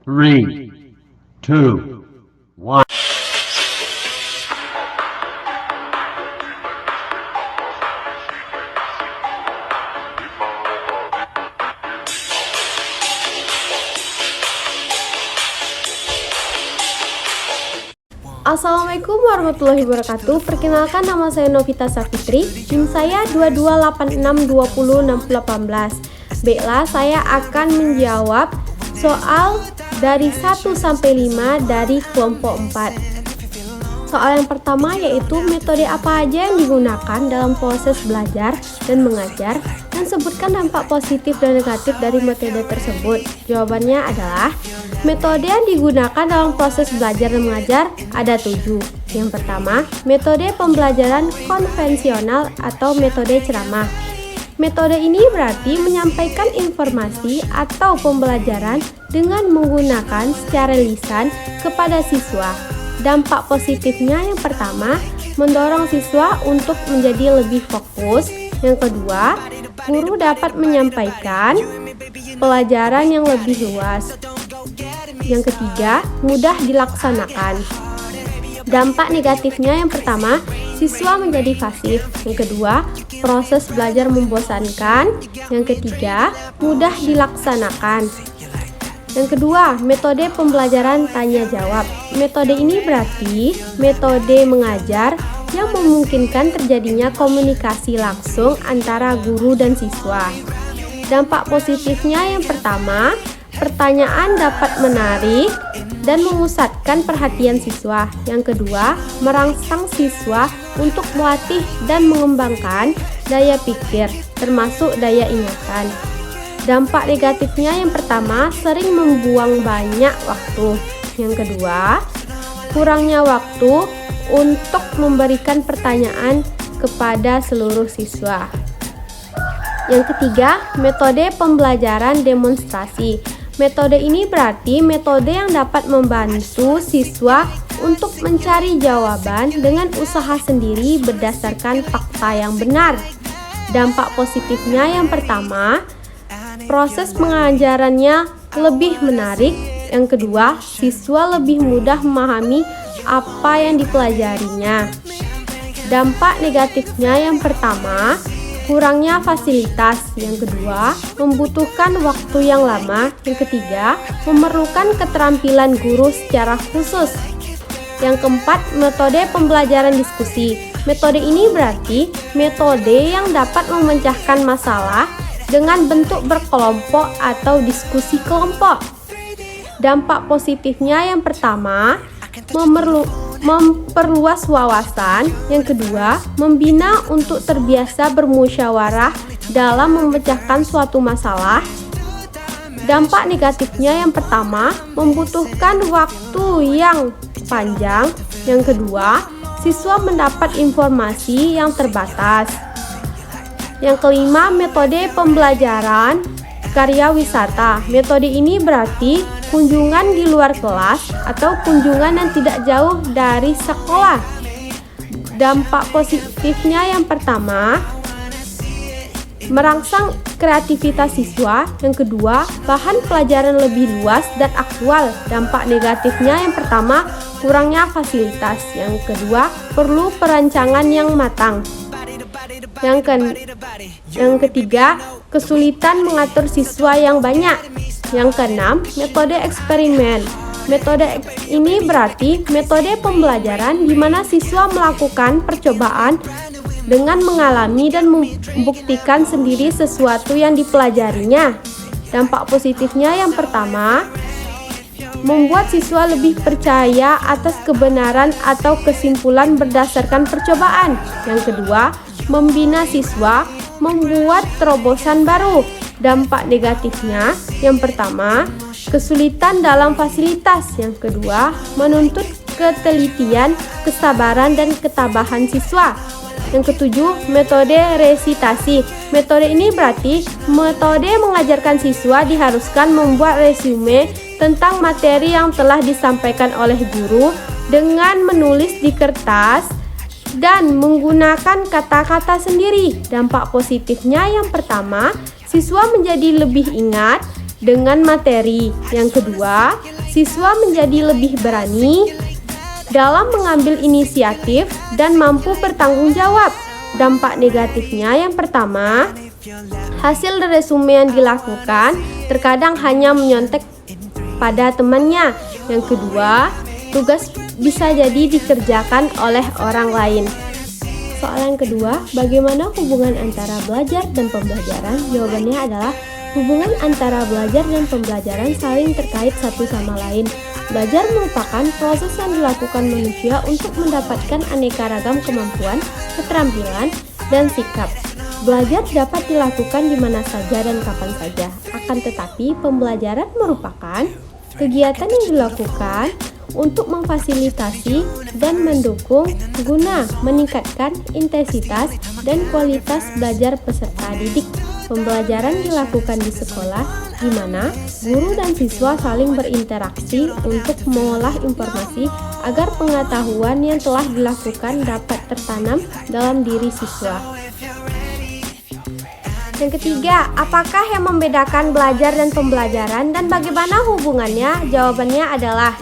3, 2, 1. Assalamualaikum warahmatullahi wabarakatuh. Perkenalkan, nama saya Novita Safitri. NIM saya 2286206018. Baiklah, saya akan menjawab soal dari 1 sampai 5 dari kelompok 4. Soal yang pertama yaitu metode apa aja yang digunakan dalam proses belajar dan mengajar, dan sebutkan dampak positif dan negatif dari metode tersebut. Jawabannya adalah metode yang digunakan dalam proses belajar dan mengajar ada 7. Yang pertama, metode pembelajaran konvensional atau metode ceramah. Metode ini berarti menyampaikan informasi atau pembelajaran dengan menggunakan secara lisan kepada siswa. Dampak positifnya yang pertama, mendorong siswa untuk menjadi lebih fokus. Yang kedua, guru dapat menyampaikan pelajaran yang lebih luas. Yang ketiga, mudah dilaksanakan. Dampak negatifnya yang pertama, siswa menjadi pasif. Yang kedua, proses belajar membosankan. Yang ketiga, mudah dilaksanakan. Yang kedua, metode pembelajaran tanya jawab. Metode ini berarti metode mengajar yang memungkinkan terjadinya komunikasi langsung antara guru dan siswa. Dampak positifnya yang pertama, pertanyaan dapat menarik dan memusatkan perhatian siswa. Yang kedua, merangsang siswa untuk melatih dan mengembangkan daya pikir, termasuk daya ingatan. Dampak negatifnya yang pertama, sering membuang banyak waktu. Yang kedua, kurangnya waktu untuk memberikan pertanyaan kepada seluruh siswa. Yang ketiga, metode pembelajaran demonstrasi. Metode ini berarti metode yang dapat membantu siswa untuk mencari jawaban dengan usaha sendiri berdasarkan fakta yang benar. Dampak positifnya yang pertama, proses pengajarannya lebih menarik. Yang kedua, siswa lebih mudah memahami apa yang dipelajarinya. Dampak negatifnya yang pertama, kurangnya fasilitas. Yang kedua, membutuhkan waktu yang lama. Yang ketiga, memerlukan keterampilan guru secara khusus. Yang keempat, metode pembelajaran diskusi. Metode ini berarti metode yang dapat memecahkan masalah dengan bentuk berkelompok atau diskusi kelompok. Dampak positifnya yang pertama, memperluas wawasan. Yang kedua, membina untuk terbiasa bermusyawarah dalam memecahkan suatu masalah. Dampak negatifnya yang pertama, membutuhkan waktu yang panjang. Yang kedua, siswa mendapat informasi yang terbatas. Yang kelima, metode pembelajaran karya wisata. Metode ini berarti kunjungan di luar kelas atau kunjungan yang tidak jauh dari sekolah. Dampak positifnya yang pertama, merangsang kreativitas siswa. Yang kedua, bahan pelajaran lebih luas dan aktual. Dampak negatifnya yang pertama, kurangnya fasilitas. Yang kedua, perlu perancangan yang matang. Yang ketiga, kesulitan mengatur siswa yang banyak. Yang keenam, metode eksperimen. Metode ini berarti metode pembelajaran di mana siswa melakukan percobaan dengan mengalami dan membuktikan sendiri sesuatu yang dipelajarinya. Dampak positifnya yang pertama, membuat siswa lebih percaya atas kebenaran atau kesimpulan berdasarkan percobaan. Yang kedua, membina siswa membuat terobosan baru. Dampak negatifnya yang pertama, kesulitan dalam fasilitas. Yang kedua, menuntut ketelitian, kesabaran, dan ketabahan siswa. Yang ketujuh, metode resitasi. Metode ini berarti metode mengajarkan siswa diharuskan membuat resume tentang materi yang telah disampaikan oleh guru dengan menulis di kertas dan menggunakan kata-kata sendiri. Dampak positifnya yang pertama, siswa menjadi lebih ingat dengan materi. Yang kedua, siswa menjadi lebih berani dalam mengambil inisiatif dan mampu bertanggung jawab. Dampak negatifnya yang pertama, hasil resume yang dilakukan terkadang hanya menyontek pada temannya. Yang kedua, tugas bisa jadi dikerjakan oleh orang lain. Soal yang kedua, bagaimana hubungan antara belajar dan pembelajaran? Jawabannya adalah hubungan antara belajar dan pembelajaran saling terkait satu sama lain. Belajar merupakan proses yang dilakukan manusia untuk mendapatkan aneka ragam kemampuan, keterampilan, dan sikap. Belajar dapat dilakukan di mana saja dan kapan saja. Akan tetapi, pembelajaran merupakan kegiatan yang dilakukan untuk memfasilitasi dan mendukung guna meningkatkan intensitas dan kualitas belajar peserta didik. Pembelajaran dilakukan di sekolah, di mana guru dan siswa saling berinteraksi untuk mengolah informasi agar pengetahuan yang telah dilakukan dapat tertanam dalam diri siswa. Yang ketiga, apakah yang membedakan belajar dan pembelajaran dan bagaimana hubungannya? Jawabannya adalah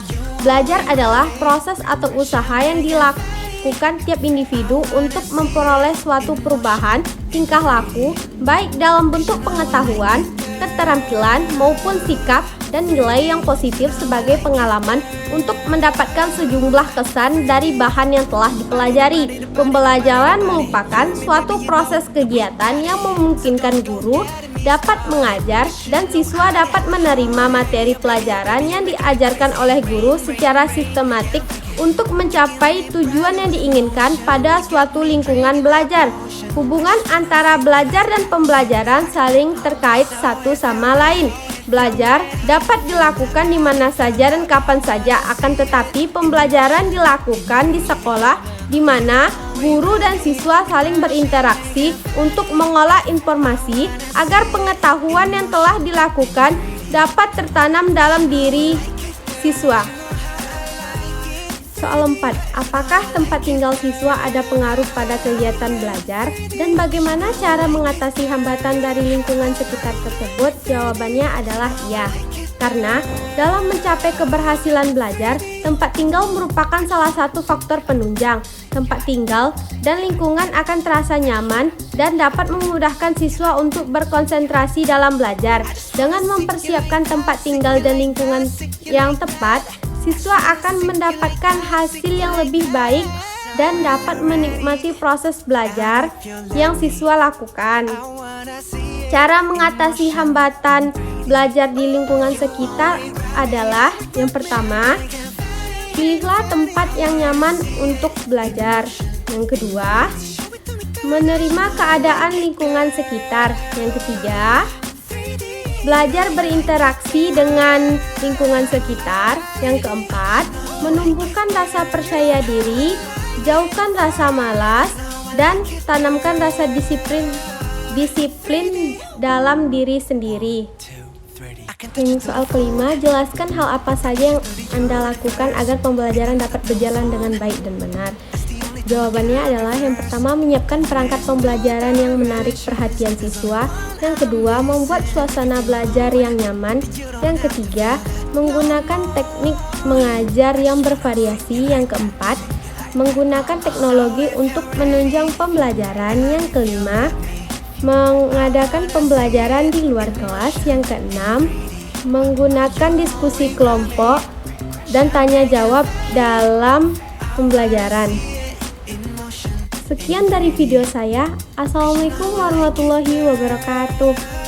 belajar adalah proses atau usaha yang dilakukan tiap individu untuk memperoleh suatu perubahan tingkah laku, baik dalam bentuk pengetahuan, keterampilan, maupun sikap dan nilai yang positif sebagai pengalaman untuk mendapatkan sejumlah kesan dari bahan yang telah dipelajari. Pembelajaran merupakan suatu proses kegiatan yang memungkinkan guru dapat mengajar dan siswa dapat menerima materi pelajaran yang diajarkan oleh guru secara sistematik untuk mencapai tujuan yang diinginkan pada suatu lingkungan belajar. Hubungan antara belajar dan pembelajaran saling terkait satu sama lain. Belajar dapat dilakukan di mana saja dan kapan saja, akan tetapi pembelajaran dilakukan di sekolah di mana guru dan siswa saling berinteraksi untuk mengolah informasi agar pengetahuan yang telah dilakukan dapat tertanam dalam diri siswa. Soal 4. Apakah tempat tinggal siswa ada pengaruh pada kegiatan belajar? Dan bagaimana cara mengatasi hambatan dari lingkungan sekitar tersebut? Jawabannya adalah iya. Karena dalam mencapai keberhasilan belajar, tempat tinggal merupakan salah satu faktor penunjang. Tempat tinggal dan lingkungan akan terasa nyaman dan dapat memudahkan siswa untuk berkonsentrasi dalam belajar. Dengan mempersiapkan tempat tinggal dan lingkungan yang tepat, siswa akan mendapatkan hasil yang lebih baik dan dapat menikmati proses belajar yang siswa lakukan. Cara mengatasi hambatan belajar di lingkungan sekitar adalah yang pertama, pilihlah tempat yang nyaman untuk belajar. Yang kedua, menerima keadaan lingkungan sekitar. Yang ketiga, belajar berinteraksi dengan lingkungan sekitar. Yang keempat, menumbuhkan rasa percaya diri, jauhkan rasa malas, dan tanamkan rasa disiplin dalam diri sendiri. Yang soal kelima, jelaskan hal apa saja yang Anda lakukan agar pembelajaran dapat berjalan dengan baik dan benar. Jawabannya adalah yang pertama, menyiapkan perangkat pembelajaran yang menarik perhatian siswa. Yang kedua, membuat suasana belajar yang nyaman. Yang ketiga, menggunakan teknik mengajar yang bervariasi. Yang keempat, menggunakan teknologi untuk menunjang pembelajaran. Yang kelima, mengadakan pembelajaran di luar kelas. Yang keenam, menggunakan diskusi kelompok dan tanya jawab dalam pembelajaran. Sekian dari video saya. Assalamualaikum warahmatullahi wabarakatuh.